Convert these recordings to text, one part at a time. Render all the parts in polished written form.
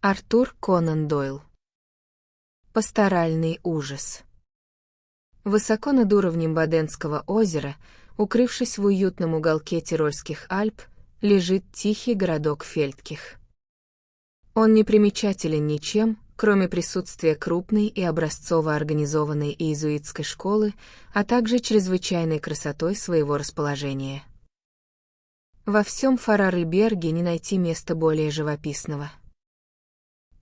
Артур Конан Дойл. Пасторальный ужас. Высоко над уровнем Боденского озера, укрывшись в уютном уголке Тирольских Альп, лежит тихий городок Фельдкирх. Он не примечателен ничем, кроме присутствия крупной и образцово организованной иезуитской школы, а также чрезвычайной красотой своего расположения. Во всем Фарарльберге не найти места более живописного.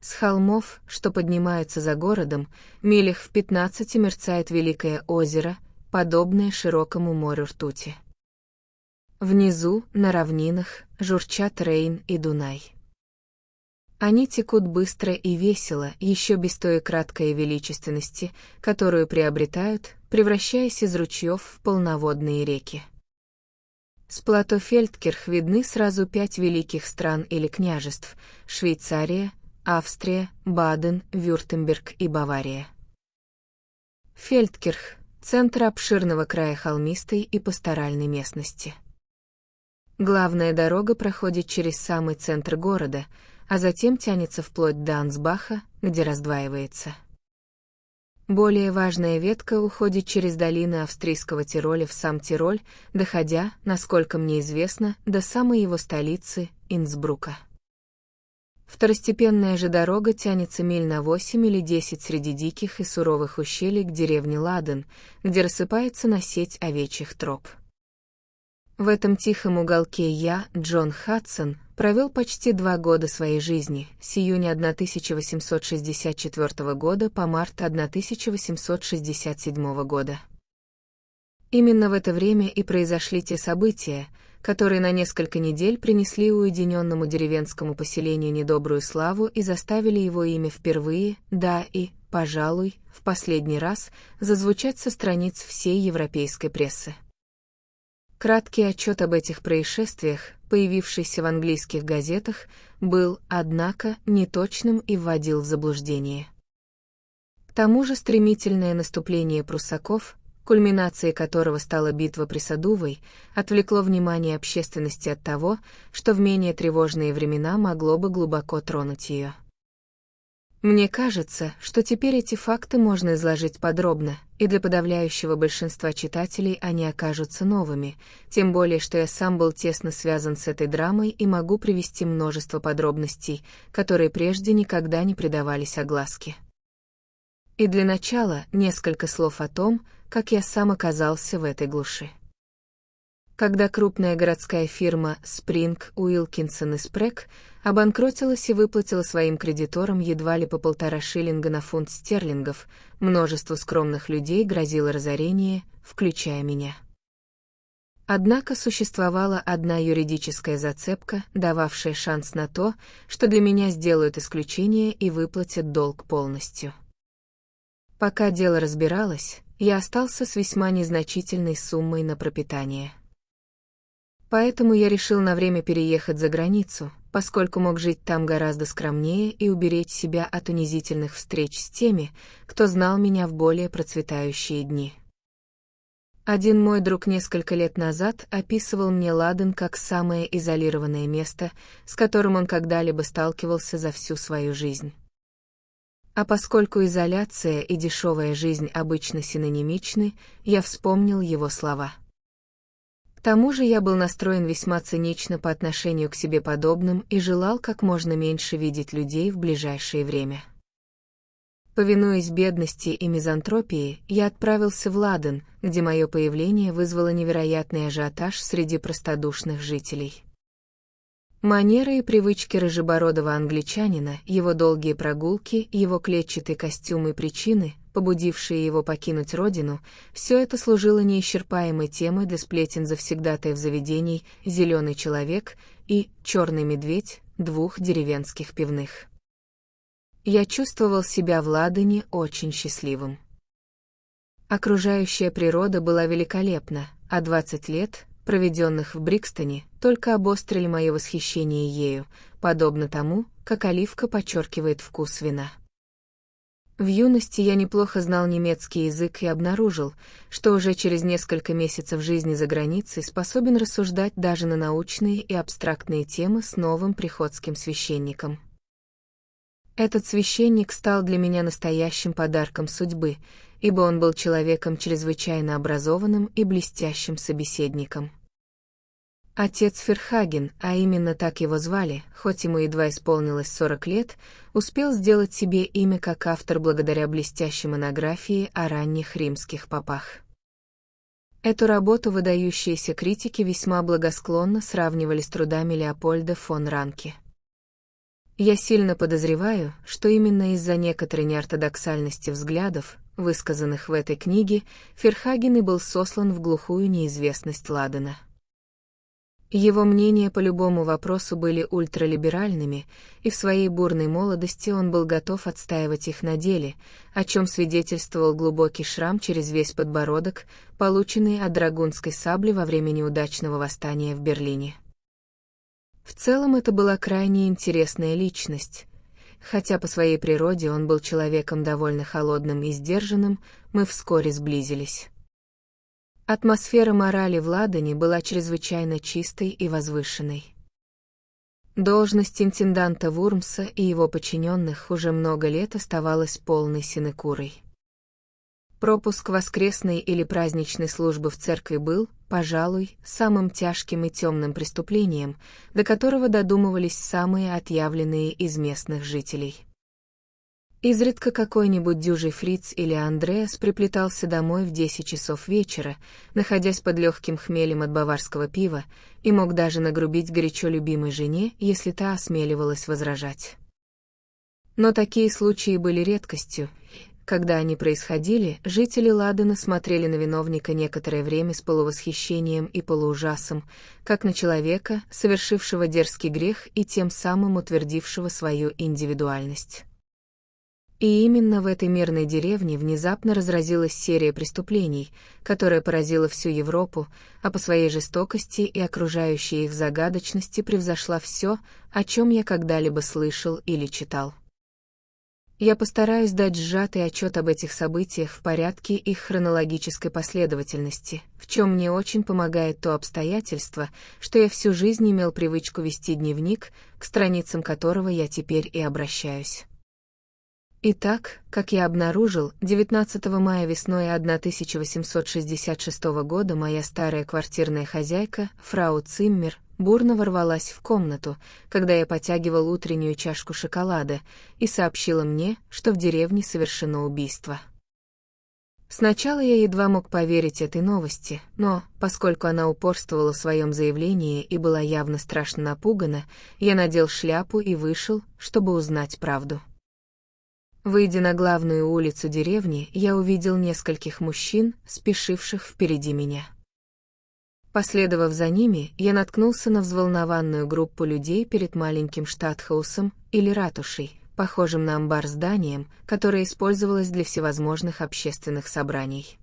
С холмов, что поднимаются за городом, милях в 15 мерцает великое озеро, подобное широкому морю ртути. Внизу, на равнинах, журчат Рейн и Дунай. Они текут быстро и весело, еще без той краткой величественности, которую приобретают, превращаясь из ручьев в полноводные реки. С плато Фельдкирх видны сразу 5 великих стран или княжеств — Швейцария, Австрия, Баден, Вюртемберг и Бавария. Фельдкирх — центр обширного края холмистой и пасторальной местности. Главная дорога проходит через самый центр города, а затем тянется вплоть до Ансбаха, где раздваивается. Более важная ветка уходит через долины австрийского Тироля в сам Тироль, доходя, насколько мне известно, до самой его столицы, Инсбрука. Второстепенная же дорога тянется миль на 8 или 10 среди диких и суровых ущелий к деревне Ладен, где рассыпается на сеть овечьих троп. В этом тихом уголке я, Джон Хадсон, провел почти 2 года своей жизни, с июня 1864 года по март 1867 года. Именно в это время и произошли те события, которые на несколько недель принесли уединенному деревенскому поселению недобрую славу и заставили его имя впервые, да и, пожалуй, в последний раз, зазвучать со страниц всей европейской прессы. Краткий отчет об этих происшествиях, появившийся в английских газетах, был, однако, неточным и вводил в заблуждение. К тому же стремительное наступление пруссаков, кульминацией которого стала битва при Садовой, отвлекло внимание общественности от того, что в менее тревожные времена могло бы глубоко тронуть ее. Мне кажется, что теперь эти факты можно изложить подробно, и для подавляющего большинства читателей они окажутся новыми, тем более что я сам был тесно связан с этой драмой и могу привести множество подробностей, которые прежде никогда не придавались огласке. И для начала несколько слов о том, как я сам оказался в этой глуши. Когда крупная городская фирма Спринг, Уилкинсон и Спрэг обанкротилась и выплатила своим кредиторам едва ли по 1,5 шиллинга на фунт стерлингов, множеству скромных людей грозило разорение, включая меня. Однако существовала одна юридическая зацепка, дававшая шанс на то, что для меня сделают исключение и выплатят долг полностью. Пока дело разбиралось, я остался с весьма незначительной суммой на пропитание. Поэтому я решил на время переехать за границу, поскольку мог жить там гораздо скромнее и уберечь себя от унизительных встреч с теми, кто знал меня в более процветающие дни. Один мой друг несколько лет назад описывал мне Ладен как самое изолированное место, с которым он когда-либо сталкивался за всю свою жизнь. А поскольку изоляция и дешевая жизнь обычно синонимичны, я вспомнил его слова. К тому же я был настроен весьма цинично по отношению к себе подобным и желал как можно меньше видеть людей в ближайшее время. Повинуясь бедности и мизантропии, я отправился в Ладен, где мое появление вызвало невероятный ажиотаж среди простодушных жителей. Манеры и привычки рыжебородого англичанина, его долгие прогулки, его клетчатый костюм и причины, побудившие его покинуть родину, все это служило неисчерпаемой темой для сплетен завсегдатаев заведений «Зеленый человек» и «Черный медведь» двух деревенских пивных. Я чувствовал себя в Ладене очень счастливым. Окружающая природа была великолепна, а 20 лет, проведенных в Брикстоне, только обострили мое восхищение ею, подобно тому, как оливка подчеркивает вкус вина. В юности я неплохо знал немецкий язык и обнаружил, что уже через несколько месяцев жизни за границей способен рассуждать даже на научные и абстрактные темы с новым приходским священником. Этот священник стал для меня настоящим подарком судьбы, ибо он был человеком чрезвычайно образованным и блестящим собеседником. Отец Ферхаген, а именно так его звали, хоть ему едва исполнилось 40 лет, успел сделать себе имя как автор благодаря блестящей монографии о ранних римских попах. Эту работу выдающиеся критики весьма благосклонно сравнивали с трудами Леопольда фон Ранке. Я сильно подозреваю, что именно из-за некоторой неортодоксальности взглядов, высказанных в этой книге, Ферхаген и был сослан в глухую неизвестность Ладена. Его мнения по любому вопросу были ультралиберальными, и в своей бурной молодости он был готов отстаивать их на деле, о чем свидетельствовал глубокий шрам через весь подбородок, полученный от драгунской сабли во время неудачного восстания в Берлине. В целом это была крайне интересная личность. Хотя по своей природе он был человеком довольно холодным и сдержанным, мы вскоре сблизились. Атмосфера морали в Ладене была чрезвычайно чистой и возвышенной. Должность интенданта Вурмса и его подчиненных уже много лет оставалась полной синекурой. Пропуск воскресной или праздничной службы в церкви был, пожалуй, самым тяжким и темным преступлением, до которого додумывались самые отъявленные из местных жителей. Изредка какой-нибудь дюжий фриц или Андреас приплетался домой в 10 часов вечера, находясь под легким хмелем от баварского пива, и мог даже нагрубить горячо любимой жене, если та осмеливалась возражать. Но такие случаи были редкостью. Когда они происходили, жители Ладена смотрели на виновника некоторое время с полувосхищением и полуужасом, как на человека, совершившего дерзкий грех и тем самым утвердившего свою индивидуальность. И именно в этой мирной деревне внезапно разразилась серия преступлений, которая поразила всю Европу, а по своей жестокости и окружающей их загадочности превзошла все, о чем я когда-либо слышал или читал. Я постараюсь дать сжатый отчет об этих событиях в порядке их хронологической последовательности, в чем мне очень помогает то обстоятельство, что я всю жизнь имел привычку вести дневник, к страницам которого я теперь и обращаюсь. Итак, как я обнаружил, 19 мая весной 1866 года моя старая квартирная хозяйка, фрау Циммер, бурно ворвалась в комнату, когда я потягивал утреннюю чашку шоколада, и сообщила мне, что в деревне совершено убийство. Сначала я едва мог поверить этой новости, но, поскольку она упорствовала в своем заявлении и была явно страшно напугана, я надел шляпу и вышел, чтобы узнать правду. Выйдя на главную улицу деревни, я увидел нескольких мужчин, спешивших впереди меня. Последовав за ними, я наткнулся на взволнованную группу людей перед маленьким штатхаусом или ратушей, похожим на амбар зданием, которое использовалось для всевозможных общественных собраний.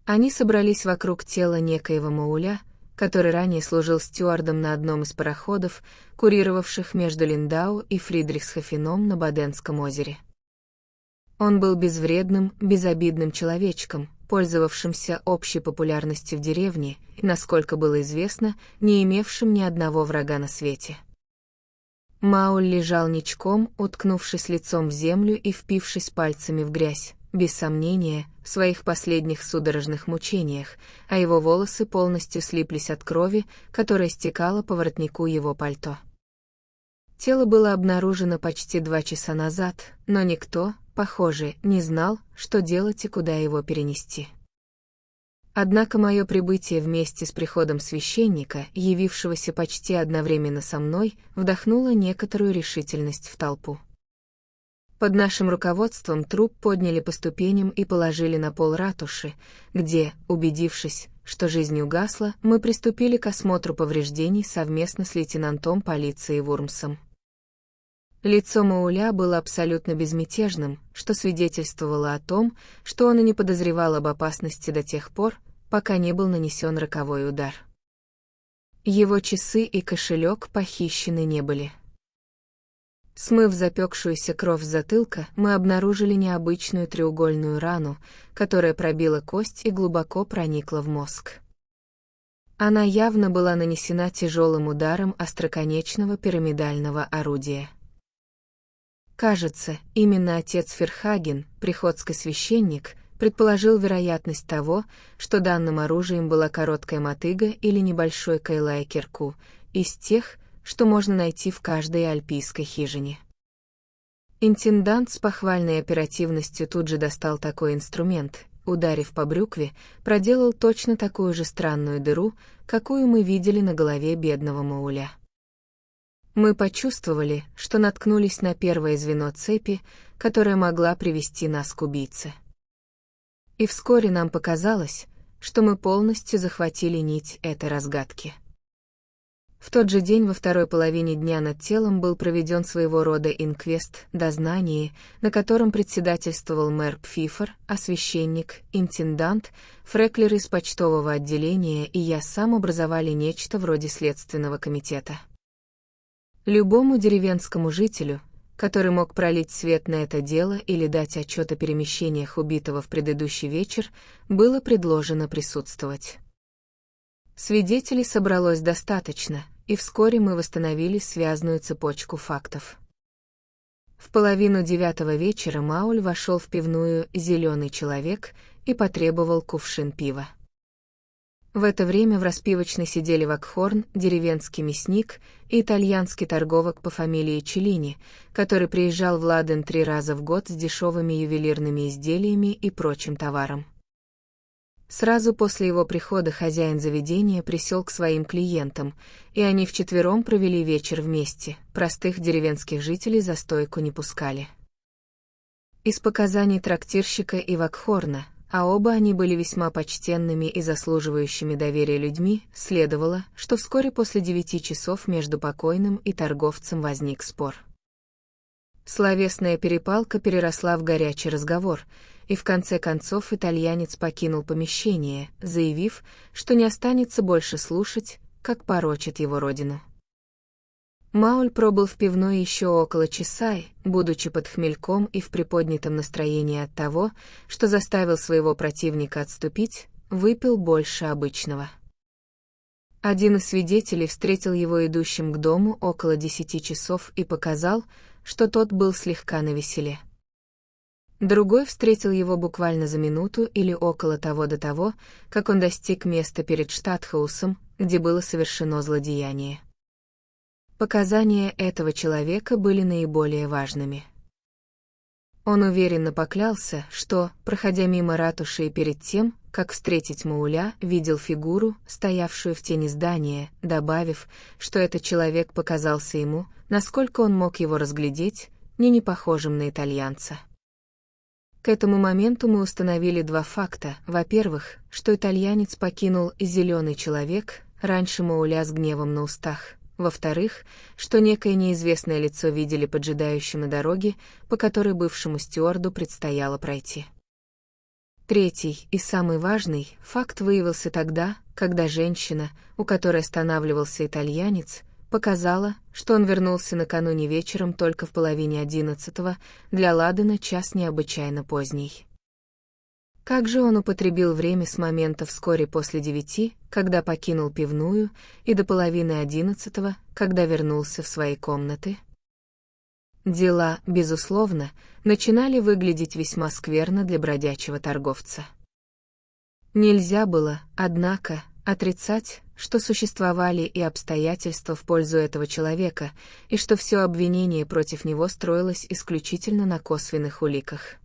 Они собрались вокруг тела некоего Мауля, который ранее служил стюардом на одном из пароходов, курировавших между Линдау и Фридрихсхафеном на Баденском озере. Он был безвредным, безобидным человечком, пользовавшимся общей популярностью в деревне и, насколько было известно, не имевшим ни одного врага на свете. Мауль лежал ничком, уткнувшись лицом в землю и впившись пальцами в грязь, без сомнения, в своих последних судорожных мучениях, а его волосы полностью слиплись от крови, которая стекала по воротнику его пальто. Тело было обнаружено почти 2 часа назад, но никто, похоже, не знал, что делать и куда его перенести. Однако мое прибытие вместе с приходом священника, явившегося почти одновременно со мной, вдохнуло некоторую решительность в толпу. Под нашим руководством труп подняли по ступеням и положили на пол ратуши, где, убедившись, что жизнь угасла, мы приступили к осмотру повреждений совместно с лейтенантом полиции Вурмсом. Лицо Мауля было абсолютно безмятежным, что свидетельствовало о том, что он и не подозревал об опасности до тех пор, пока не был нанесен роковой удар. Его часы и кошелек похищены не были. Смыв запекшуюся кровь с затылка, мы обнаружили необычную треугольную рану, которая пробила кость и глубоко проникла в мозг. Она явно была нанесена тяжелым ударом остроконечного пирамидального орудия. Кажется, именно отец Ферхаген, приходский священник, предположил вероятность того, что данным оружием была короткая мотыга или небольшой кайлай-кирку, из тех, что можно найти в каждой альпийской хижине. Интендант с похвальной оперативностью тут же достал такой инструмент, ударив по брюкве, проделал точно такую же странную дыру, какую мы видели на голове бедного Мауля. Мы почувствовали, что наткнулись на первое звено цепи, которое могла привести нас к убийце. И вскоре нам показалось, что мы полностью захватили нить этой разгадки. В тот же день во второй половине дня над телом был проведен своего рода инквест, дознание, на котором председательствовал мэр Пфифер, а священник, интендант, Фреклер из почтового отделения и я сам образовали нечто вроде следственного комитета. Любому деревенскому жителю, который мог пролить свет на это дело или дать отчет о перемещениях убитого в предыдущий вечер, было предложено присутствовать. Свидетелей собралось достаточно, и вскоре мы восстановили связанную цепочку фактов. В 8:30 вечера Мауль вошел в пивную «Зеленый человек» и потребовал кувшин пива. В это время в распивочной сидели Вакхорн, деревенский мясник, и итальянский торговок по фамилии Челлини, который приезжал в Ладен 3 раза в год с дешевыми ювелирными изделиями и прочим товаром. Сразу после его прихода хозяин заведения присел к своим клиентам, и они вчетвером провели вечер вместе, простых деревенских жителей за стойку не пускали. Из показаний трактирщика и Вакхорна, а оба они были весьма почтенными и заслуживающими доверия людьми, следовало, что вскоре после 9 часов между покойным и торговцем возник спор. Словесная перепалка переросла в горячий разговор, и в конце концов итальянец покинул помещение, заявив, что не останется больше слушать, как порочит его родину. Мауль пробыл в пивной еще около часа, будучи под хмельком и в приподнятом настроении от того, что заставил своего противника отступить, выпил больше обычного. Один из свидетелей встретил его идущим к дому около 10 часов и показал, что тот был слегка навеселе. Другой встретил его буквально за минуту или около того до того, как он достиг места перед Штатхаусом, где было совершено злодеяние. Показания этого человека были наиболее важными. Он уверенно поклялся, что, проходя мимо ратуши и перед тем, как встретить Мауля, видел фигуру, стоявшую в тени здания, добавив, что этот человек показался ему, насколько он мог его разглядеть, не похожим на итальянца. К этому моменту мы установили 2 факта. Во-первых, что итальянец покинул «Зеленый человек» раньше Мауля с гневом на устах. Во-вторых, что некое неизвестное лицо видели поджидающим на дороге, по которой бывшему стюарду предстояло пройти. Третий и самый важный факт выявился тогда, когда женщина, у которой останавливался итальянец, показала, что он вернулся накануне вечером только в 10:30, для Ладена час необычайно поздний. Как же он употребил время с момента вскоре после 9, когда покинул пивную, и до 10:30, когда вернулся в свои комнаты? Дела, безусловно, начинали выглядеть весьма скверно для бродячего торговца. Нельзя было, однако, отрицать, что существовали и обстоятельства в пользу этого человека, и что все обвинение против него строилось исключительно на косвенных уликах.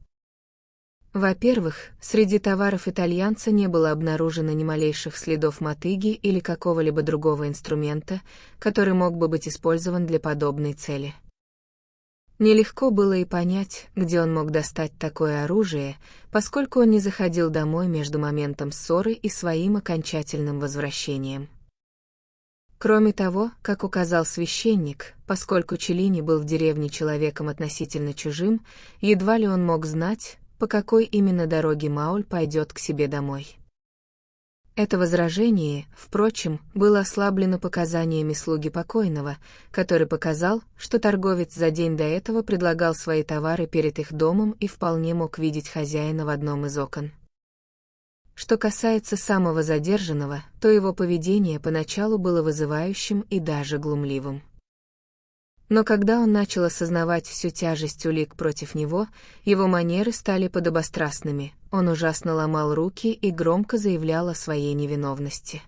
Во-первых, среди товаров итальянца не было обнаружено ни малейших следов мотыги или какого-либо другого инструмента, который мог бы быть использован для подобной цели. Нелегко было и понять, где он мог достать такое оружие, поскольку он не заходил домой между моментом ссоры и своим окончательным возвращением. Кроме того, как указал священник, поскольку Челлини был в деревне человеком относительно чужим, едва ли он мог знать, по какой именно дороге Мауль пойдет к себе домой. Это возражение, впрочем, было ослаблено показаниями слуги покойного, который показал, что торговец за день до этого предлагал свои товары перед их домом и вполне мог видеть хозяина в одном из окон. Что касается самого задержанного, то его поведение поначалу было вызывающим и даже глумливым. Но когда он начал осознавать всю тяжесть улик против него, его манеры стали подобострастными, он ужасно ломал руки и громко заявлял о своей невиновности.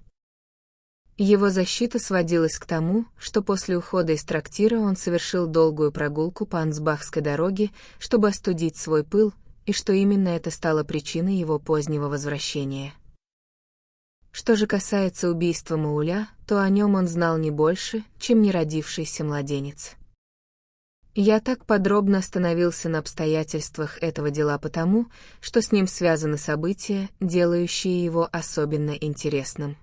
Его защита сводилась к тому, что после ухода из трактира он совершил долгую прогулку по Ансбахской дороге, чтобы остудить свой пыл, и что именно это стало причиной его позднего возвращения. Что же касается убийства Мауля, то о нем он знал не больше, чем неродившийся младенец. Я так подробно остановился на обстоятельствах этого дела потому, что с ним связаны события, делающие его особенно интересным.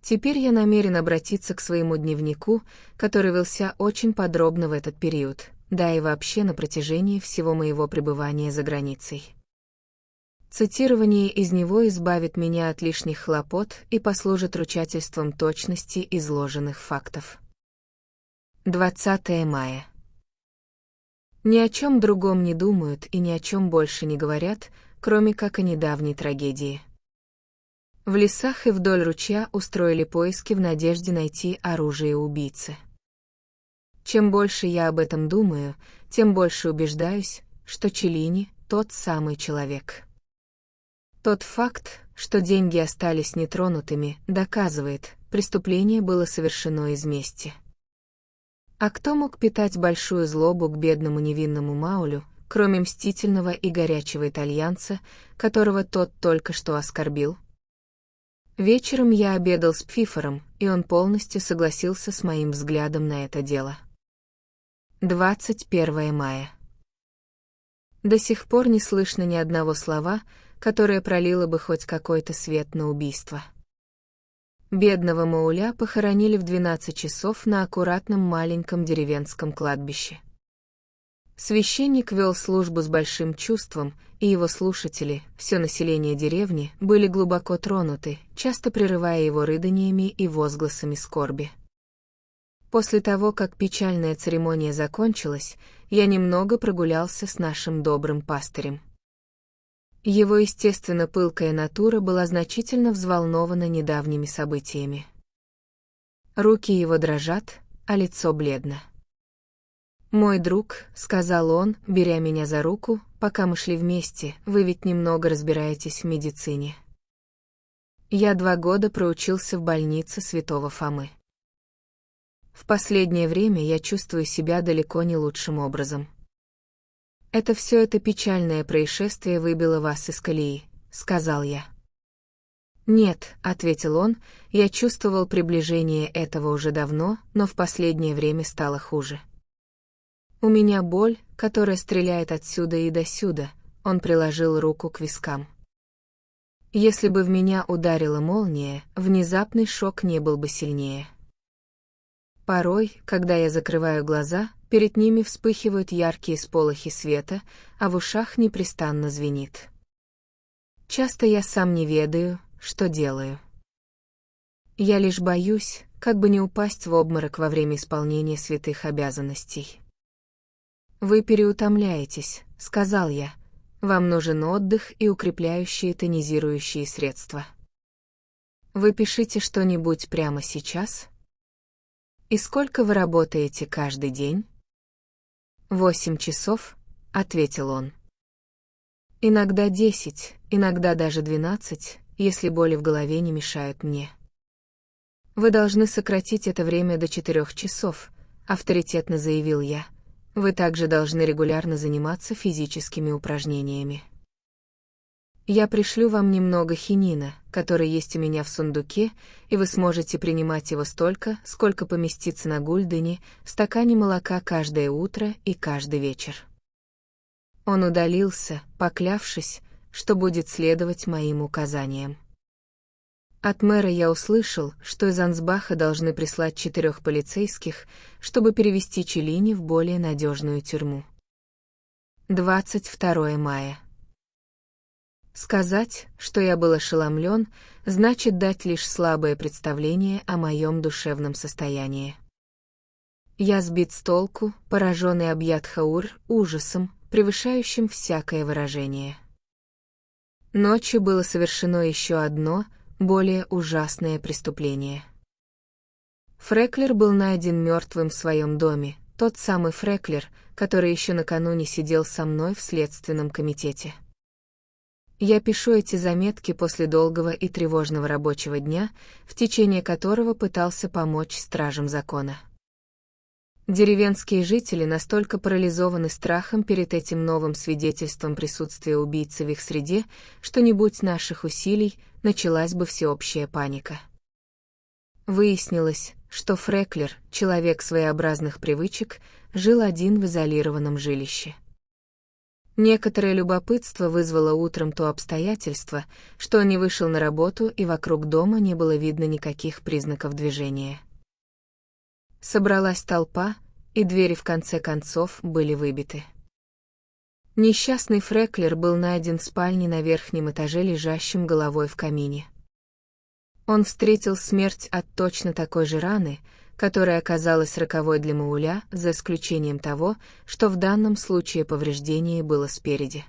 Теперь я намерен обратиться к своему дневнику, который велся очень подробно в этот период, да и вообще на протяжении всего моего пребывания за границей. Цитирование из него избавит меня от лишних хлопот и послужит ручательством точности изложенных фактов. 20 мая. Ни о чем другом не думают и ни о чем больше не говорят, кроме как о недавней трагедии. В лесах и вдоль ручья устроили поиски в надежде найти оружие убийцы. Чем больше я об этом думаю, тем больше убеждаюсь, что Челлини — тот самый человек. Тот факт, что деньги остались нетронутыми, доказывает, преступление было совершено из мести. А кто мог питать большую злобу к бедному невинному Маулю, кроме мстительного и горячего итальянца, которого тот только что оскорбил? Вечером я обедал с Пфифером, и он полностью согласился с моим взглядом на это дело. 21 мая. До сих пор не слышно ни одного слова, которое пролило бы хоть какой-то свет на убийство. Бедного Мауля похоронили в 12 часов на аккуратном маленьком деревенском кладбище. Священник вел службу с большим чувством, и его слушатели, все население деревни, были глубоко тронуты, часто прерывая его рыданиями и возгласами скорби. После того, как печальная церемония закончилась, я немного прогулялся с нашим добрым пастырем. Его естественно пылкая натура была значительно взволнована недавними событиями. Руки его дрожат, а лицо бледно. «Мой друг», — сказал он, беря меня за руку, пока мы шли вместе, — «вы ведь немного разбираетесь в медицине. Я 2 года проучился в больнице Святого Фомы. В последнее время я чувствую себя далеко не лучшим образом. Это печальное происшествие выбило вас из колеи», — сказал я. «Нет», — ответил он, — «я чувствовал приближение этого уже давно, но в последнее время стало хуже. У меня боль, которая стреляет отсюда и досюда», — он приложил руку к вискам. «Если бы в меня ударила молния, внезапный шок не был бы сильнее. Порой, когда я закрываю глаза, перед ними вспыхивают яркие сполохи света, а в ушах непрестанно звенит. Часто я сам не ведаю, что делаю. Я лишь боюсь, как бы не упасть в обморок во время исполнения святых обязанностей». «Вы переутомляетесь», — сказал я. «Вам нужен отдых и укрепляющие тонизирующие средства. Вы пишите что-нибудь прямо сейчас? И сколько вы работаете каждый день?» 8 часов, — ответил он. «Иногда 10, иногда даже 12, если боли в голове не мешают мне». «Вы должны сократить это время до 4 часов», — авторитетно заявил я. «Вы также должны регулярно заниматься физическими упражнениями. Я пришлю вам немного хинина, который есть у меня в сундуке, и вы сможете принимать его столько, сколько поместится на гульдене, в стакане молока каждое утро и каждый вечер». Он удалился, поклявшись, что будет следовать моим указаниям. От мэра я услышал, что из Ансбаха должны прислать 4 полицейских, чтобы перевести Челлини в более надежную тюрьму. 22 мая. Сказать, что я был ошеломлен, значит дать лишь слабое представление о моем душевном состоянии. Я сбит с толку, поражен и объят ужасом, превышающим всякое выражение. Ночью было совершено еще одно, более ужасное преступление. Фреклер был найден мертвым в своем доме, тот самый Фреклер, который еще накануне сидел со мной в следственном комитете. Я пишу эти заметки после долгого и тревожного рабочего дня, в течение которого пытался помочь стражам закона. Деревенские жители настолько парализованы страхом перед этим новым свидетельством присутствия убийцы в их среде, что не будь наших усилий, началась бы всеобщая паника. Выяснилось, что Фреклер, человек своеобразных привычек, жил один в изолированном жилище. Некоторое любопытство вызвало утром то обстоятельство, что он не вышел на работу и вокруг дома не было видно никаких признаков движения. Собралась толпа, и двери в конце концов были выбиты. Несчастный Фреклер был найден в спальне на верхнем этаже лежащим головой в камине. Он встретил смерть от точно такой же раны, которая оказалась роковой для Мауля, за исключением того, что в данном случае повреждение было спереди.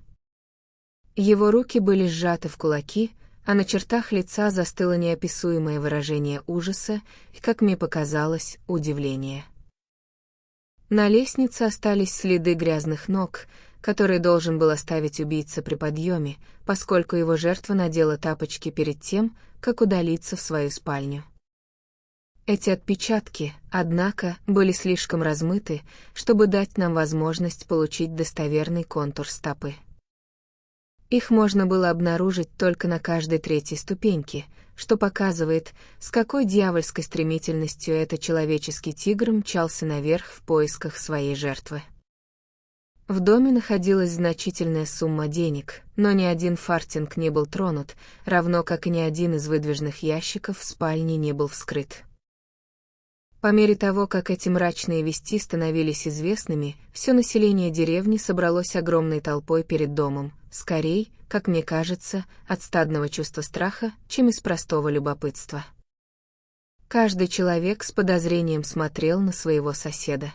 Его руки были сжаты в кулаки, а на чертах лица застыло неописуемое выражение ужаса и, как мне показалось, удивления. На лестнице остались следы грязных ног, которые должен был оставить убийца при подъеме, поскольку его жертва надела тапочки перед тем, как удалиться в свою спальню. Эти отпечатки, однако, были слишком размыты, чтобы дать нам возможность получить достоверный контур стопы. Их можно было обнаружить только на каждой третьей ступеньке, что показывает, с какой дьявольской стремительностью этот человеческий тигр мчался наверх в поисках своей жертвы. В доме находилась значительная сумма денег, но ни один фартинг не был тронут, равно как и ни один из выдвижных ящиков в спальне не был вскрыт. По мере того, как эти мрачные вести становились известными, все население деревни собралось огромной толпой перед домом, скорей, как мне кажется, от стадного чувства страха, чем из простого любопытства. Каждый человек с подозрением смотрел на своего соседа.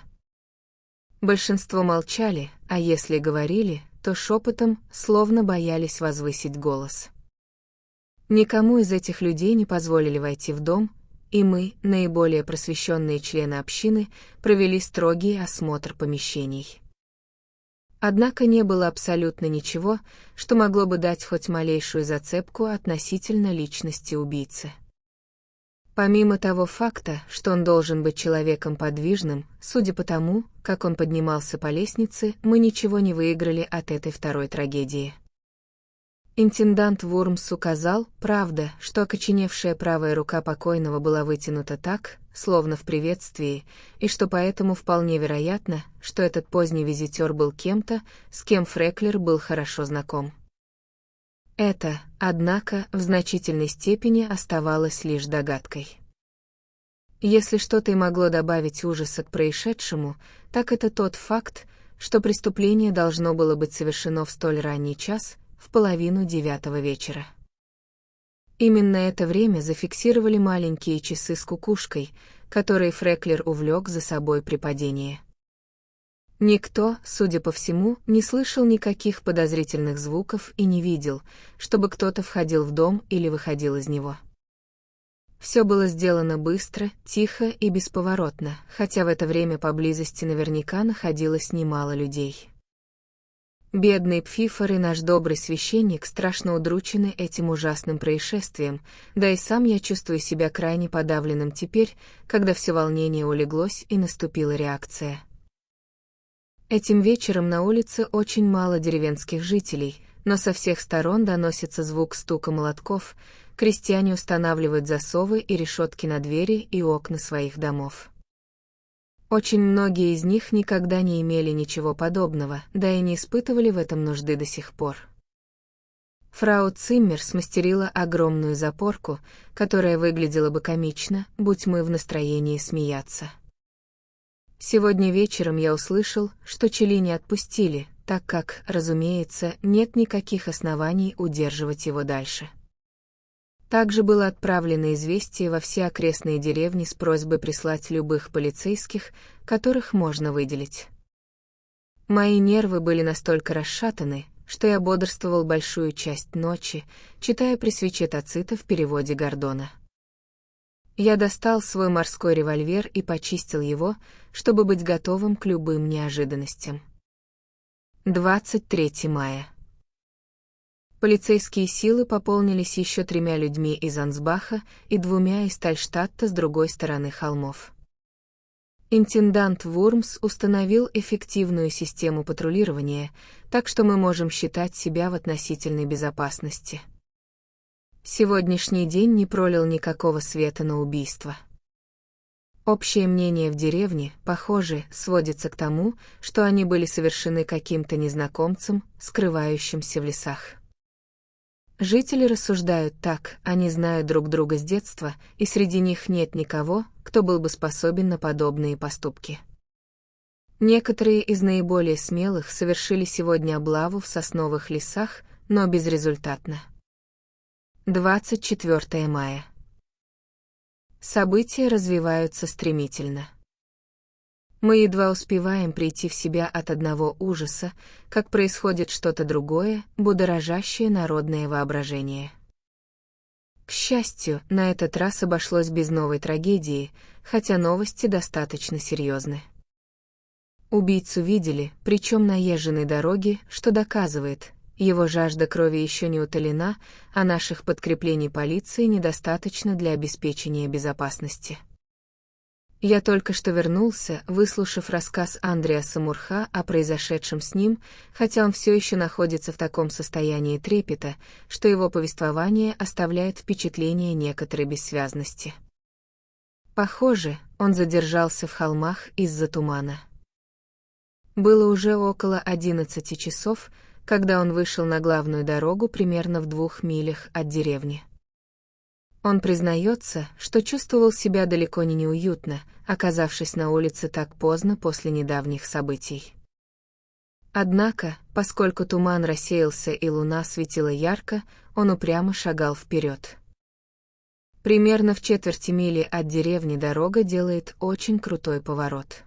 Большинство молчали, а если говорили, то шепотом, словно боялись возвысить голос. Никому из этих людей не позволили войти в дом, и мы, наиболее просвещенные члены общины, провели строгий осмотр помещений. Однако не было абсолютно ничего, что могло бы дать хоть малейшую зацепку относительно личности убийцы. Помимо того факта, что он должен быть человеком подвижным, судя по тому, как он поднимался по лестнице, мы ничего не выиграли от этой второй трагедии. Интендант Вурмс указал, правда, что окоченевшая правая рука покойного была вытянута так, словно в приветствии, и что поэтому вполне вероятно, что этот поздний визитер был кем-то, с кем Фреклер был хорошо знаком. Это, однако, в значительной степени оставалось лишь догадкой. Если что-то и могло добавить ужаса к происшедшему, так это тот факт, что преступление должно было быть совершено в столь ранний час, в 8:30 вечера. Именно это время зафиксировали маленькие часы с кукушкой, которые Фреклер увлек за собой при падении. Никто, судя по всему, не слышал никаких подозрительных звуков и не видел, чтобы кто-то входил в дом или выходил из него. Все было сделано быстро, тихо и бесповоротно, хотя в это время поблизости наверняка находилось немало людей. Бедный Пфифор и наш добрый священник страшно удручены этим ужасным происшествием, да и сам я чувствую себя крайне подавленным теперь, когда все волнение улеглось и наступила реакция. Этим вечером на улице очень мало деревенских жителей, но со всех сторон доносится звук стука молотков, крестьяне устанавливают засовы и решетки на двери и окна своих домов. Очень многие из них никогда не имели ничего подобного, да и не испытывали в этом нужды до сих пор. Фрау Циммер смастерила огромную запорку, которая выглядела бы комично, будь мы в настроении смеяться. Сегодня вечером я услышал, что Челини отпустили, так как, разумеется, нет никаких оснований удерживать его дальше. Также было отправлено известие во все окрестные деревни с просьбой прислать любых полицейских, которых можно выделить. Мои нервы были настолько расшатаны, что я бодрствовал большую часть ночи, читая при свече Тацита в переводе Гордона. Я достал свой морской револьвер и почистил его, чтобы быть готовым к любым неожиданностям. 23 мая. Полицейские силы пополнились еще 3 людьми из Ансбаха и 2 из Тальштадта с другой стороны холмов. Интендант Вурмс установил эффективную систему патрулирования, так что мы можем считать себя в относительной безопасности. Сегодняшний день не пролил никакого света на убийство. Общее мнение в деревне, похоже, сводится к тому, что они были совершены каким-то незнакомцем, скрывающимся в лесах. Жители рассуждают так, они знают друг друга с детства, и среди них нет никого, кто был бы способен на подобные поступки. Некоторые из наиболее смелых совершили сегодня облаву в сосновых лесах, но безрезультатно. 24 мая. События развиваются стремительно. Мы едва успеваем прийти в себя от одного ужаса, как происходит что-то другое, будоражащее народное воображение. К счастью, на этот раз обошлось без новой трагедии, хотя новости достаточно серьезны. Убийцу видели, причем на наезженной дороге, что доказывает, его жажда крови еще не утолена, а наших подкреплений полиции недостаточно для обеспечения безопасности. Я только что вернулся, выслушав рассказ Андреаса Мурха о произошедшем с ним, хотя он все еще находится в таком состоянии трепета, что его повествование оставляет впечатление некоторой бессвязности. Похоже, он задержался в холмах из-за тумана. Было уже около 11 часов, когда он вышел на главную дорогу примерно в 2 милях от деревни. Он признается, что чувствовал себя далеко не неуютно, оказавшись на улице так поздно после недавних событий. Однако, поскольку туман рассеялся и луна светила ярко, он упрямо шагал вперед. Примерно в 1/4 мили от деревни дорога делает очень крутой поворот.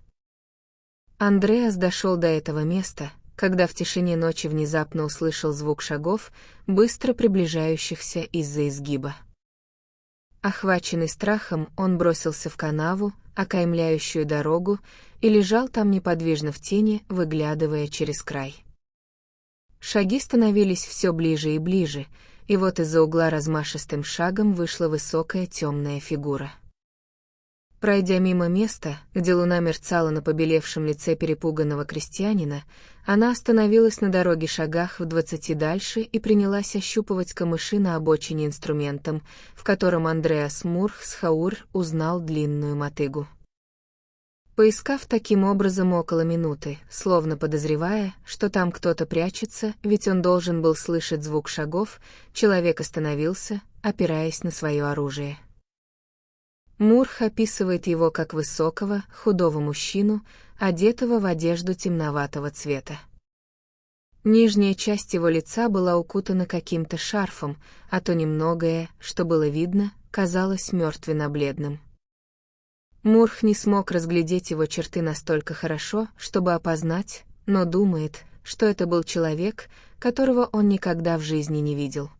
Андреас дошел до этого места, когда в тишине ночи внезапно услышал звук шагов, быстро приближающихся из-за изгиба. Охваченный страхом, он бросился в канаву, окаймляющую дорогу, и лежал там неподвижно в тени, выглядывая через край. Шаги становились все ближе и ближе, и вот из-за угла размашистым шагом вышла высокая темная фигура. Пройдя мимо места, где луна мерцала на побелевшем лице перепуганного крестьянина, она остановилась на дороге шагах в 20 дальше и принялась ощупывать камыши на обочине инструментом, в котором Андреас Мурх с Хаур узнал длинную мотыгу. Поискав таким образом около минуты, словно подозревая, что там кто-то прячется, ведь он должен был слышать звук шагов, человек остановился, опираясь на свое оружие. Мурх описывает его как высокого, худого мужчину, одетого в одежду темноватого цвета. Нижняя часть его лица была укутана каким-то шарфом, а то немногое, что было видно, казалось мертвенно-бледным. Мурх не смог разглядеть его черты настолько хорошо, чтобы опознать, но думает, что это был человек, которого он никогда в жизни не видел.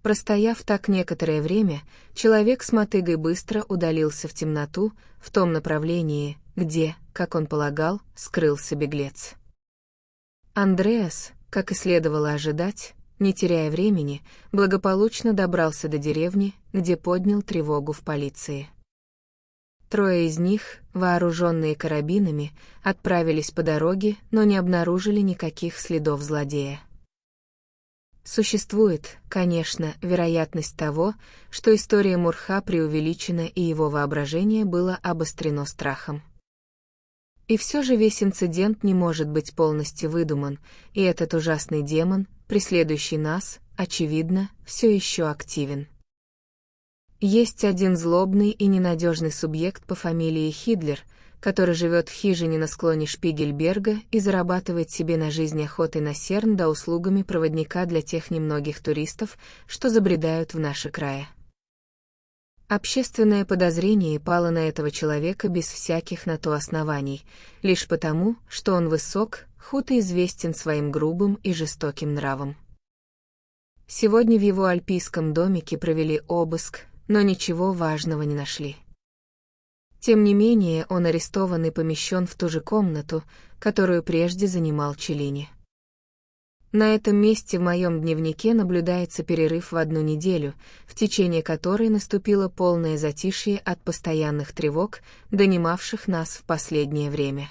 Простояв так некоторое время, человек с мотыгой быстро удалился в темноту, в том направлении, где, как он полагал, скрылся беглец. Андреас, как и следовало ожидать, не теряя времени, благополучно добрался до деревни, где поднял тревогу в полиции. 3 из них, вооруженные карабинами, отправились по дороге, но не обнаружили никаких следов злодея. Существует, конечно, вероятность того, что история Мурха преувеличена и его воображение было обострено страхом. И все же весь инцидент не может быть полностью выдуман, и этот ужасный демон, преследующий нас, очевидно, все еще активен. Есть один злобный и ненадежный субъект по фамилии Хидлер, который живет в хижине на склоне Шпигельберга и зарабатывает себе на жизнь охотой на серн да услугами проводника для тех немногих туристов, что забредают в наши края. Общественное подозрение пало на этого человека без всяких на то оснований, лишь потому, что он высок, худ и известен своим грубым и жестоким нравом. Сегодня в его альпийском домике провели обыск, но ничего важного не нашли. Тем не менее, он арестован и помещен в ту же комнату, которую прежде занимал Челлини. На этом месте в моем дневнике наблюдается перерыв в 1 неделю, в течение которой наступило полное затишье от постоянных тревог, донимавших нас в последнее время.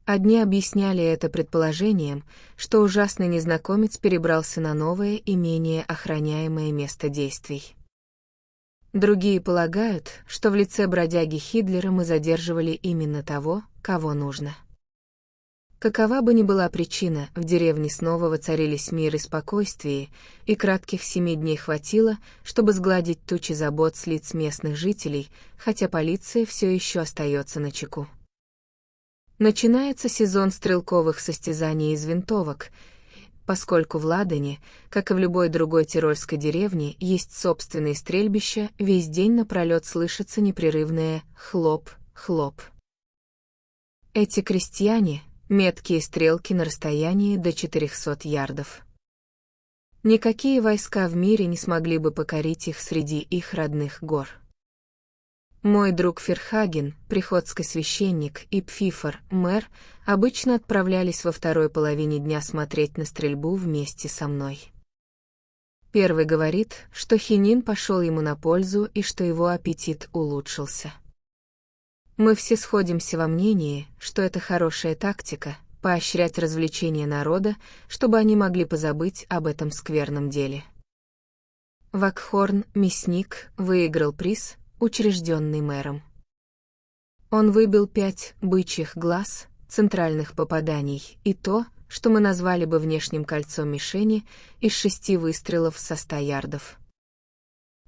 Одни объясняли это предположением, что ужасный незнакомец перебрался на новое и менее охраняемое место действий. Другие полагают, что в лице бродяги Хидлера мы задерживали именно того, кого нужно. Какова бы ни была причина, в деревне снова воцарились мир и спокойствие, и кратких 7 дней хватило, чтобы сгладить тучи забот с лиц местных жителей, хотя полиция все еще остается начеку. Начинается сезон стрелковых состязаний из винтовок, поскольку в Ладоне, как и в любой другой тирольской деревне, есть собственные стрельбища, весь день напролет слышится непрерывное «хлоп-хлоп». Эти крестьяне — меткие стрелки на расстоянии до 400 ярдов. Никакие войска в мире не смогли бы покорить их среди их родных гор. Мой друг Ферхаген, приходский священник, и Пфифер, мэр, обычно отправлялись во второй половине дня смотреть на стрельбу вместе со мной. Первый говорит, что хинин пошел ему на пользу и что его аппетит улучшился. Мы все сходимся во мнении, что это хорошая тактика — поощрять развлечения народа, чтобы они могли позабыть об этом скверном деле. Вакхорн, мясник, выиграл приз, учрежденный мэром. Он выбил 5 бычьих глаз, центральных попаданий, и то, что мы назвали бы внешним кольцом мишени, из 6 выстрелов со 100 ярдов.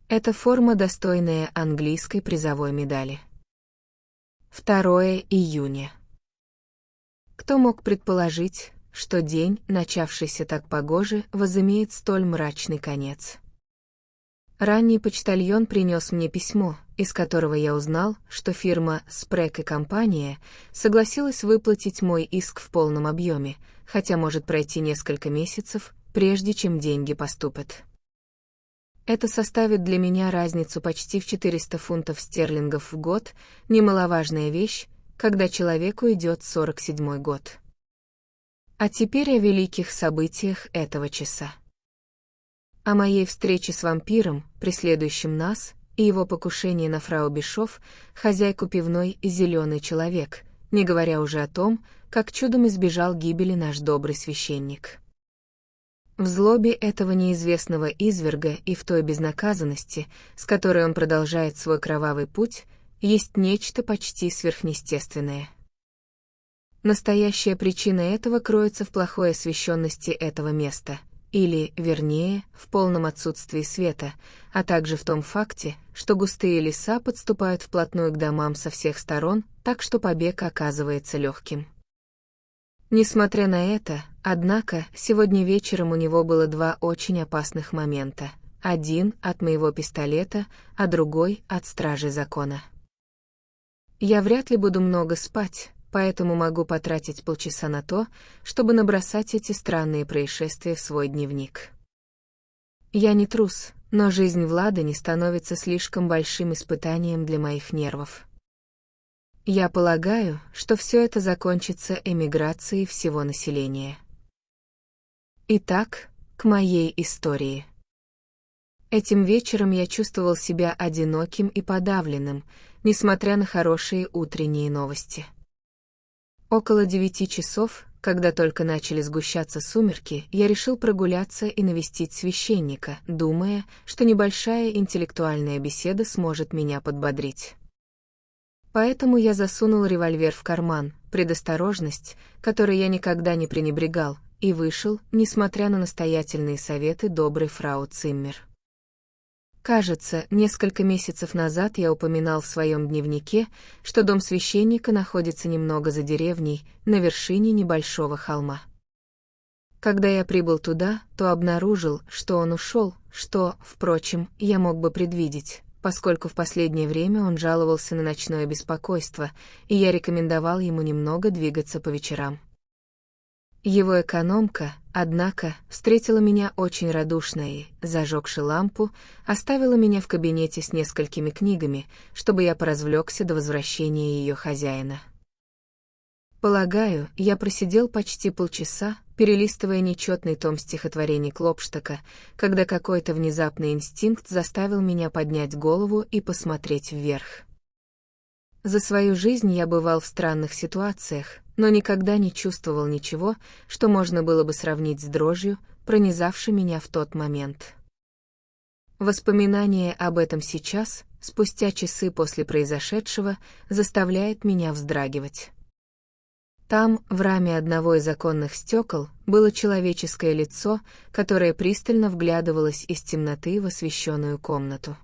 Это форма, достойная английской призовой медали. 2 июня. Кто мог предположить, что день, начавшийся так погоже, возымеет столь мрачный конец? Ранний почтальон принес мне письмо, из которого я узнал, что фирма «Спрек и компания» согласилась выплатить мой иск в полном объеме, хотя может пройти несколько месяцев, прежде чем деньги поступят. Это составит для меня разницу почти в 400 фунтов стерлингов в год, немаловажная вещь, когда человеку идет 47-й год. А теперь о великих событиях этого часа. О моей встрече с вампиром, преследующим нас, и его покушении на фрау Бишоф, хозяйку пивной «Зеленый человек», не говоря уже о том, как чудом избежал гибели наш добрый священник. В злобе этого неизвестного изверга и в той безнаказанности, с которой он продолжает свой кровавый путь, есть нечто почти сверхъестественное. Настоящая причина этого кроется в плохой освещенности этого места, или, вернее, в полном отсутствии света, а также в том факте, что густые леса подступают вплотную к домам со всех сторон, так что побег оказывается легким. Несмотря на это, однако, сегодня вечером у него было 2 очень опасных момента. Один от моего пистолета, а другой от стражи закона. Я вряд ли буду много спать, поэтому могу потратить полчаса на то, чтобы набросать эти странные происшествия в свой дневник. Я не трус, но жизнь в Ладоне становится слишком большим испытанием для моих нервов. Я полагаю, что все это закончится эмиграцией всего населения. Итак, к моей истории. Этим вечером я чувствовал себя одиноким и подавленным, несмотря на хорошие утренние новости. Около 9 часов, когда только начали сгущаться сумерки, я решил прогуляться и навестить священника, думая, что небольшая интеллектуальная беседа сможет меня подбодрить. Поэтому я засунул револьвер в карман, предосторожность, которой я никогда не пренебрегал, и вышел, несмотря на настоятельные советы доброй фрау Циммер. Кажется, несколько месяцев назад я упоминал в своем дневнике, что дом священника находится немного за деревней, на вершине небольшого холма. Когда я прибыл туда, то обнаружил, что он ушел, что, впрочем, я мог бы предвидеть, поскольку в последнее время он жаловался на ночное беспокойство, и я рекомендовал ему немного двигаться по вечерам. Его экономка, однако, встретила меня очень радушно и, зажегши лампу, оставила меня в кабинете с несколькими книгами, чтобы я поразвлекся до возвращения ее хозяина. Полагаю, я просидел почти полчаса, перелистывая нечетный том стихотворений Клопштока, когда какой-то внезапный инстинкт заставил меня поднять голову и посмотреть вверх. За свою жизнь я бывал в странных ситуациях, но никогда не чувствовал ничего, что можно было бы сравнить с дрожью, пронизавшей меня в тот момент. Воспоминание об этом сейчас, спустя часы после произошедшего, заставляет меня вздрагивать. Там, в раме одного из оконных стекол, было человеческое лицо, которое пристально вглядывалось из темноты в освещенную комнату.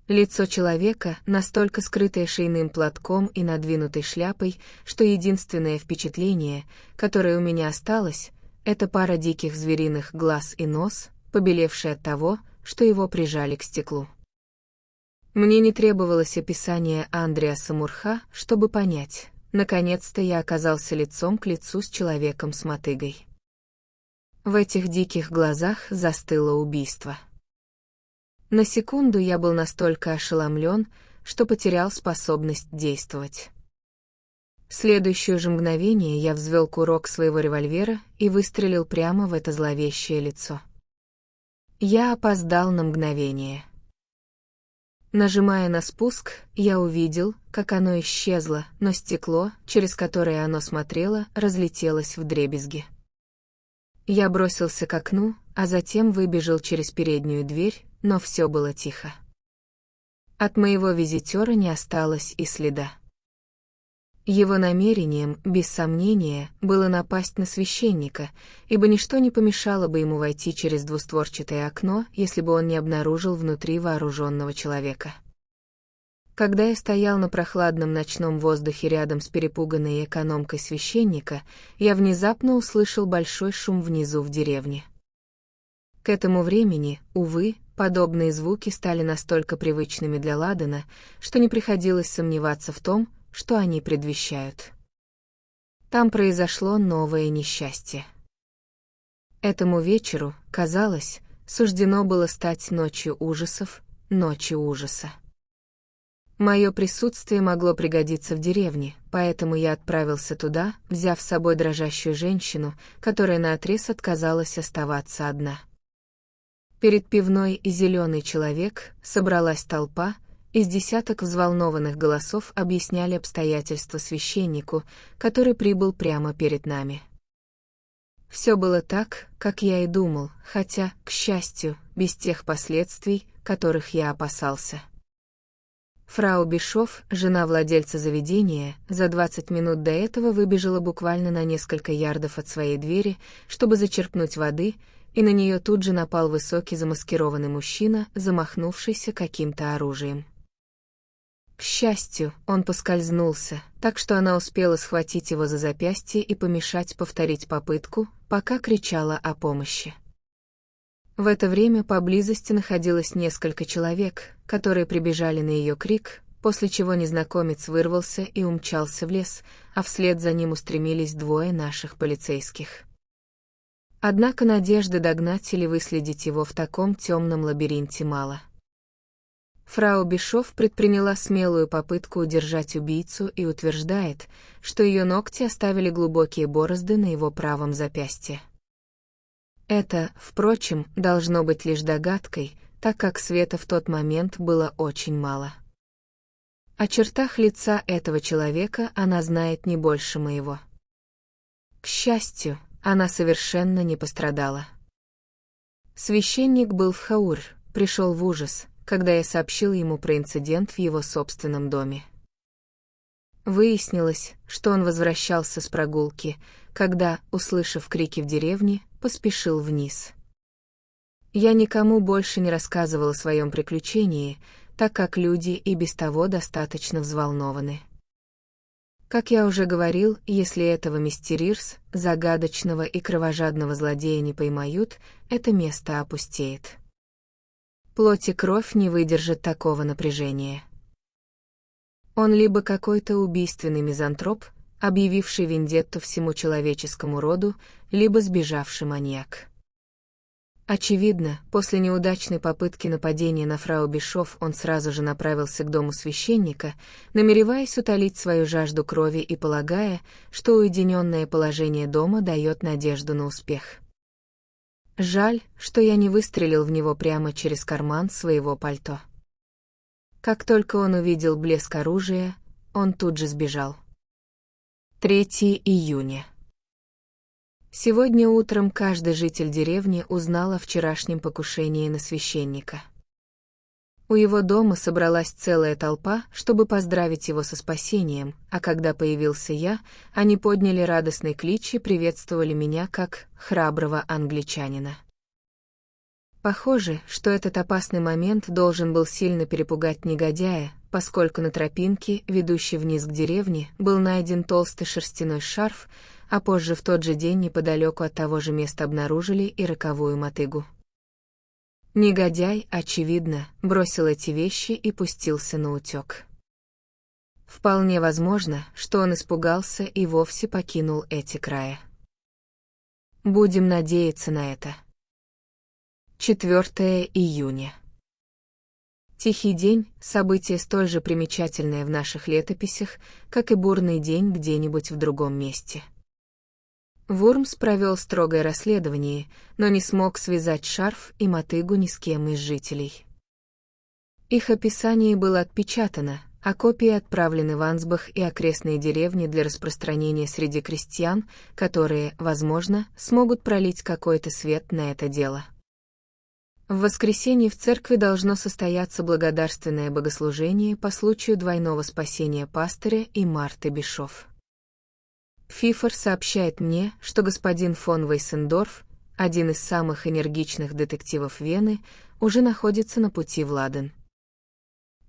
Лицо человека, настолько скрытое шейным платком и надвинутой шляпой, что единственное впечатление, которое у меня осталось, это пара диких звериных глаз и нос, побелевший от того, что его прижали к стеклу. Мне не требовалось описание Андреаса Мурха, чтобы понять, наконец-то я оказался лицом к лицу с человеком с мотыгой. В этих диких глазах застыло убийство. На секунду я был настолько ошеломлен, что потерял способность действовать. В следующее же мгновение я взвел курок своего револьвера и выстрелил прямо в это зловещее лицо. Я опоздал на мгновение. Нажимая на спуск, я увидел, как оно исчезло, но стекло, через которое оно смотрело, разлетелось вдребезги. Я бросился к окну, а затем выбежал через переднюю дверь, но все было тихо. От моего визитера не осталось и следа. Его намерением, без сомнения, было напасть на священника, ибо ничто не помешало бы ему войти через двустворчатое окно, если бы он не обнаружил внутри вооруженного человека. Когда я стоял на прохладном ночном воздухе рядом с перепуганной экономкой священника, я внезапно услышал большой шум внизу в деревне. К этому времени, увы, подобные звуки стали настолько привычными для Ладена, что не приходилось сомневаться в том, что они предвещают. Там произошло новое несчастье. Этому вечеру, казалось, суждено было стать ночью ужасов, ночью ужаса. Мое присутствие могло пригодиться в деревне, поэтому я отправился туда, взяв с собой дрожащую женщину, которая наотрез отказалась оставаться одна. Перед пивной «Зеленый человек» собралась толпа, из десяток взволнованных голосов объясняли обстоятельства священнику, который прибыл прямо перед нами. Все было так, как я и думал, хотя, к счастью, без тех последствий, которых я опасался. Фрау Бишоф, жена владельца заведения, за 20 минут до этого выбежала буквально на несколько ярдов от своей двери, чтобы зачерпнуть воды, и на нее тут же напал высокий замаскированный мужчина, замахнувшийся каким-то оружием. К счастью, он поскользнулся, так что она успела схватить его за запястье и помешать повторить попытку, пока кричала о помощи. В это время поблизости находилось несколько человек, которые прибежали на ее крик, после чего незнакомец вырвался и умчался в лес, а вслед за ним устремились двое наших полицейских. Однако надежды догнать или выследить его в таком темном лабиринте мало. Фрау Бишоф предприняла смелую попытку удержать убийцу и утверждает, что ее ногти оставили глубокие борозды на его правом запястье. Это, впрочем, должно быть лишь догадкой, так как света в тот момент было очень мало. О чертах лица этого человека она знает не больше моего. К счастью, она совершенно не пострадала. Священник был в Хаур, пришел в ужас, когда я сообщил ему про инцидент в его собственном доме. Выяснилось, что он возвращался с прогулки, когда, услышав крики в деревне, поспешил вниз. Я никому больше не рассказывал о своем приключении, так как люди и без того достаточно взволнованы. Как я уже говорил, если этого мистерирс, загадочного и кровожадного злодея, не поймают, это место опустеет. Плоть и кровь не выдержат такого напряжения. Он либо какой-то убийственный мизантроп, объявивший вендетту всему человеческому роду, либо сбежавший маньяк. Очевидно, после неудачной попытки нападения на фрау Бишоф он сразу же направился к дому священника, намереваясь утолить свою жажду крови и полагая, что уединенное положение дома дает надежду на успех. Жаль, что я не выстрелил в него прямо через карман своего пальто. Как только он увидел блеск оружия, он тут же сбежал. 3 июня. Сегодня утром каждый житель деревни узнал о вчерашнем покушении на священника. У его дома собралась целая толпа, чтобы поздравить его со спасением, а когда появился я, они подняли радостный клич и приветствовали меня как храброго англичанина. Похоже, что этот опасный момент должен был сильно перепугать негодяя, поскольку на тропинке, ведущей вниз к деревне, был найден толстый шерстяной шарф, а позже в тот же день неподалеку от того же места обнаружили и роковую мотыгу. Негодяй, очевидно, бросил эти вещи и пустился на утек. Вполне возможно, что он испугался и вовсе покинул эти края. Будем надеяться на это. 4 июня. Тихий день — событие столь же примечательное в наших летописях, как и бурный день где-нибудь в другом месте. Вурмс провел строгое расследование, но не смог связать шарф и мотыгу ни с кем из жителей. Их описание было отпечатано, а копии отправлены в Ансбах и окрестные деревни для распространения среди крестьян, которые, возможно, смогут пролить какой-то свет на это дело. В воскресенье в церкви должно состояться благодарственное богослужение по случаю двойного спасения пастыря и Марты Бишоф. Фифер сообщает мне, что господин фон Вейсендорф, один из самых энергичных детективов Вены, уже находится на пути в Ладен.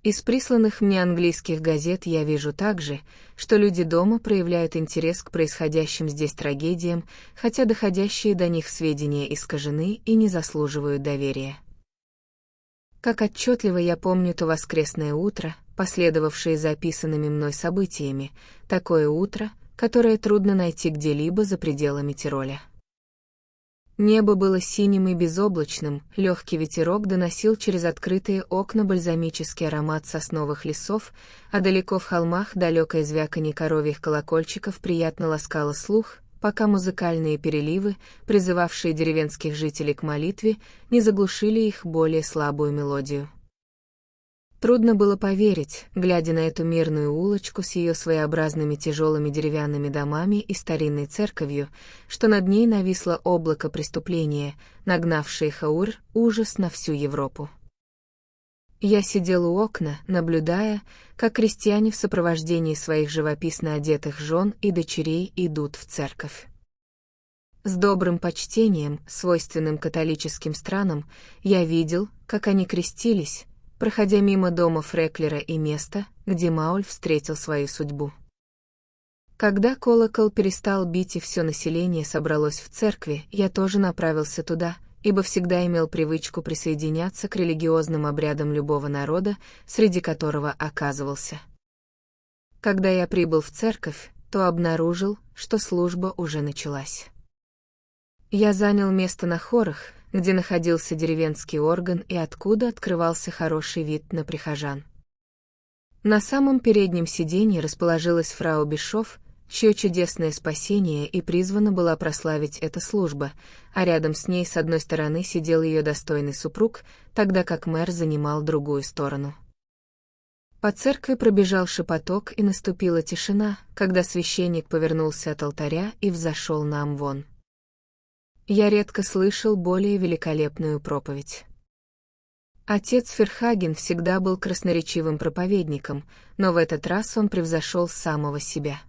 Из присланных мне английских газет я вижу также, что люди дома проявляют интерес к происходящим здесь трагедиям, хотя доходящие до них сведения искажены и не заслуживают доверия. Как отчетливо я помню то воскресное утро, последовавшее за описанными мной событиями, такое утро, которое трудно найти где-либо за пределами Тироля. Небо было синим и безоблачным, легкий ветерок доносил через открытые окна бальзамический аромат сосновых лесов, а далеко в холмах далекое звяканье коровьих колокольчиков приятно ласкало слух, пока музыкальные переливы, призывавшие деревенских жителей к молитве, не заглушили их более слабую мелодию. Трудно было поверить, глядя на эту мирную улочку с ее своеобразными тяжелыми деревянными домами и старинной церковью, что над ней нависло облако преступления, нагнавшее Хаур ужас на всю Европу. Я сидел у окна, наблюдая, как крестьяне в сопровождении своих живописно одетых жен и дочерей идут в церковь. С добрым почтением, свойственным католическим странам, я видел, как они крестились, проходя мимо дома Фреклера и места, где Мауль встретил свою судьбу. Когда колокол перестал бить и все население собралось в церкви, я тоже направился туда, ибо всегда имел привычку присоединяться к религиозным обрядам любого народа, среди которого оказывался. Когда я прибыл в церковь, то обнаружил, что служба уже началась. Я занял место на хорах, где находился деревенский орган и откуда открывался хороший вид на прихожан. На самом переднем сиденье расположилась фрау Бишоф, чье чудесное спасение и призвана была прославить эта служба, а рядом с ней с одной стороны сидел ее достойный супруг, тогда как мэр занимал другую сторону. По церкви пробежал шепоток и наступила тишина, когда священник повернулся от алтаря и взошел на амвон. Я редко слышал более великолепную проповедь. Отец Ферхаген всегда был красноречивым проповедником, но в этот раз он превзошел самого себя.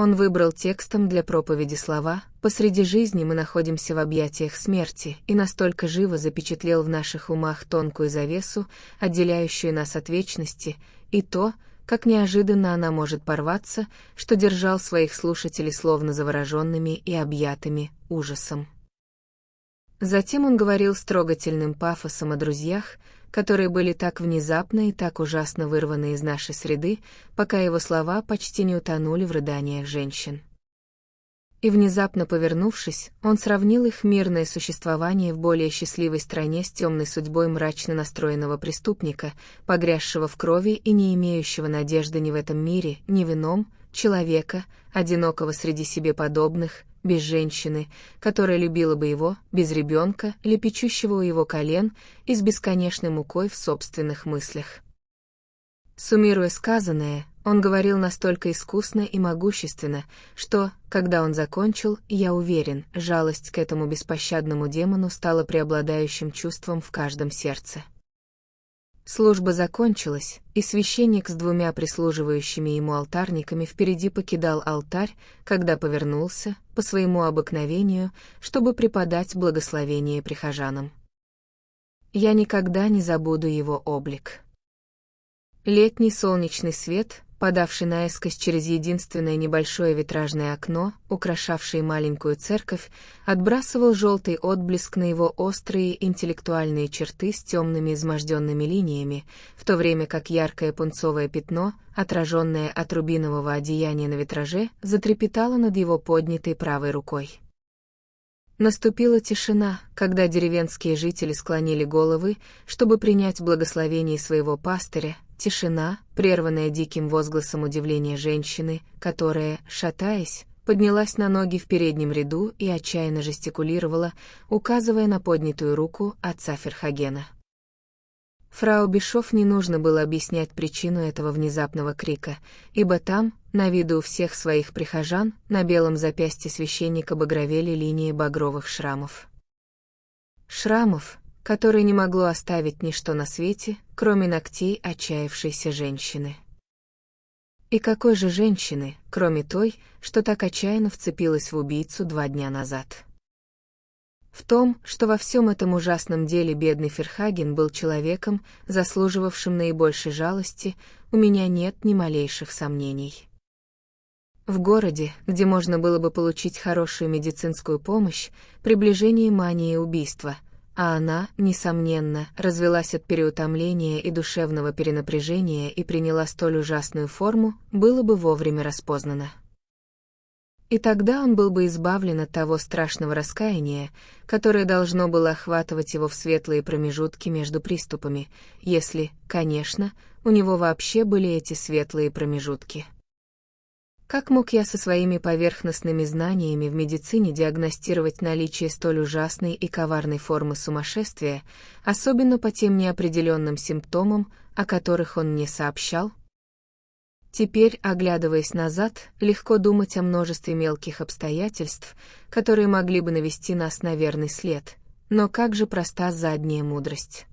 Он выбрал текстом для проповеди слова «Посреди жизни мы находимся в объятиях смерти» и настолько живо запечатлел в наших умах тонкую завесу, отделяющую нас от вечности, и то, как неожиданно она может порваться, что держал своих слушателей словно завороженными и объятыми ужасом. Затем он говорил с трогательным пафосом о друзьях, которые были так внезапно и так ужасно вырваны из нашей среды, пока его слова почти не утонули в рыданиях женщин. И внезапно повернувшись, он сравнил их мирное существование в более счастливой стране с темной судьбой мрачно настроенного преступника, погрязшего в крови и не имеющего надежды ни в этом мире, ни в ином, человека, одинокого среди себе подобных, без женщины, которая любила бы его, без ребенка, лепечущего у его колен и с бесконечной мукой в собственных мыслях. Суммируя сказанное, он говорил настолько искусно и могущественно, что, когда он закончил, я уверен, жалость к этому беспощадному демону стала преобладающим чувством в каждом сердце. Служба закончилась, и священник с двумя прислуживающими ему алтарниками впереди покидал алтарь, когда повернулся, по своему обыкновению, чтобы преподать благословение прихожанам. Я никогда не забуду его облик. Летний солнечный свет, падавший наискось через единственное небольшое витражное окно, украшавшее маленькую церковь, отбрасывал желтый отблеск на его острые интеллектуальные черты с темными изможденными линиями, в то время как яркое пунцовое пятно, отраженное от рубинового одеяния на витраже, затрепетало над его поднятой правой рукой. Наступила тишина, когда деревенские жители склонили головы, чтобы принять благословение своего пастыря, тишина, прерванная диким возгласом удивления женщины, которая, шатаясь, поднялась на ноги в переднем ряду и отчаянно жестикулировала, указывая на поднятую руку отца Ферхагена. Фрау Бишоф не нужно было объяснять причину этого внезапного крика, ибо там, на виду у всех своих прихожан, на белом запястье священника багровели линии багровых шрамов. Шрамов, которые не могло оставить ничто на свете, кроме ногтей отчаявшейся женщины. И какой же женщины, кроме той, что так отчаянно вцепилась в убийцу 2 дня назад? В том, что во всем этом ужасном деле бедный Ферхаген был человеком, заслуживавшим наибольшей жалости, у меня нет ни малейших сомнений. В городе, где можно было бы получить хорошую медицинскую помощь, приближение мании убийства, а она, несомненно, развелась от переутомления и душевного перенапряжения и приняла столь ужасную форму, было бы вовремя распознано. И тогда он был бы избавлен от того страшного раскаяния, которое должно было охватывать его в светлые промежутки между приступами, если, конечно, у него вообще были эти светлые промежутки. Как мог я со своими поверхностными знаниями в медицине диагностировать наличие столь ужасной и коварной формы сумасшествия, особенно по тем неопределенным симптомам, о которых он мне сообщал? Теперь, оглядываясь назад, легко думать о множестве мелких обстоятельств, которые могли бы навести нас на верный след, но как же проста задняя мудрость.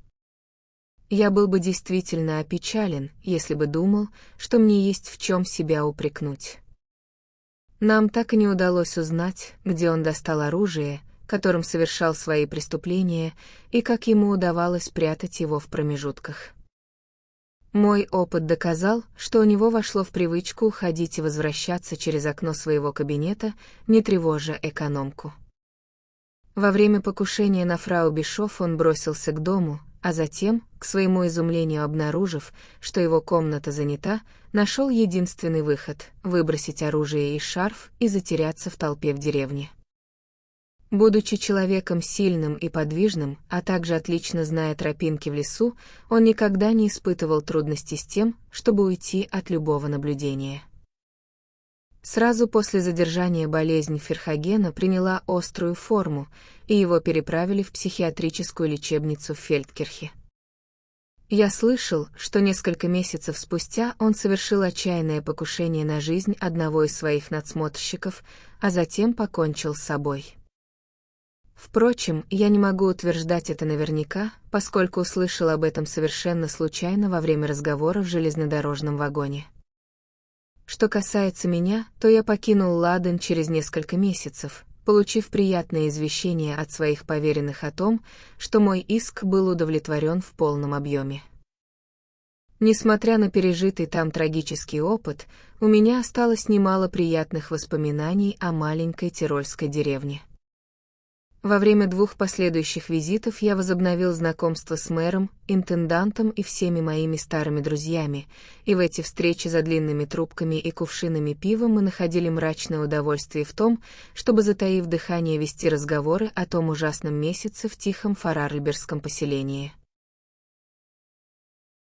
Я был бы действительно опечален, если бы думал, что мне есть в чем себя упрекнуть. Нам так и не удалось узнать, где он достал оружие, которым совершал свои преступления, и как ему удавалось прятать его в промежутках. Мой опыт доказал, что у него вошло в привычку уходить и возвращаться через окно своего кабинета, не тревожа экономку. Во время покушения на фрау Бишоф он бросился к дому, а затем, к своему изумлению обнаружив, что его комната занята, нашел единственный выход — выбросить оружие и шарф и затеряться в толпе в деревне. Будучи человеком сильным и подвижным, а также отлично зная тропинки в лесу, он никогда не испытывал трудностей с тем, чтобы уйти от любого наблюдения. Сразу после задержания болезнь Ферхагена приняла острую форму, и его переправили в психиатрическую лечебницу в Фельдкирхе. Я слышал, что несколько месяцев спустя он совершил отчаянное покушение на жизнь одного из своих надсмотрщиков, а затем покончил с собой. Впрочем, я не могу утверждать это наверняка, поскольку услышал об этом совершенно случайно во время разговора в железнодорожном вагоне. Что касается меня, то я покинул Ладен через несколько месяцев, получив приятное извещение от своих поверенных о том, что мой иск был удовлетворен в полном объеме. Несмотря на пережитый там трагический опыт, у меня осталось немало приятных воспоминаний о маленькой тирольской деревне. Во время 2 последующих визитов я возобновил знакомство с мэром, интендантом и всеми моими старыми друзьями, и в эти встречи за длинными трубками и кувшинами пива мы находили мрачное удовольствие в том, чтобы, затаив дыхание, вести разговоры о том ужасном месяце в тихом фарарльбергском поселении.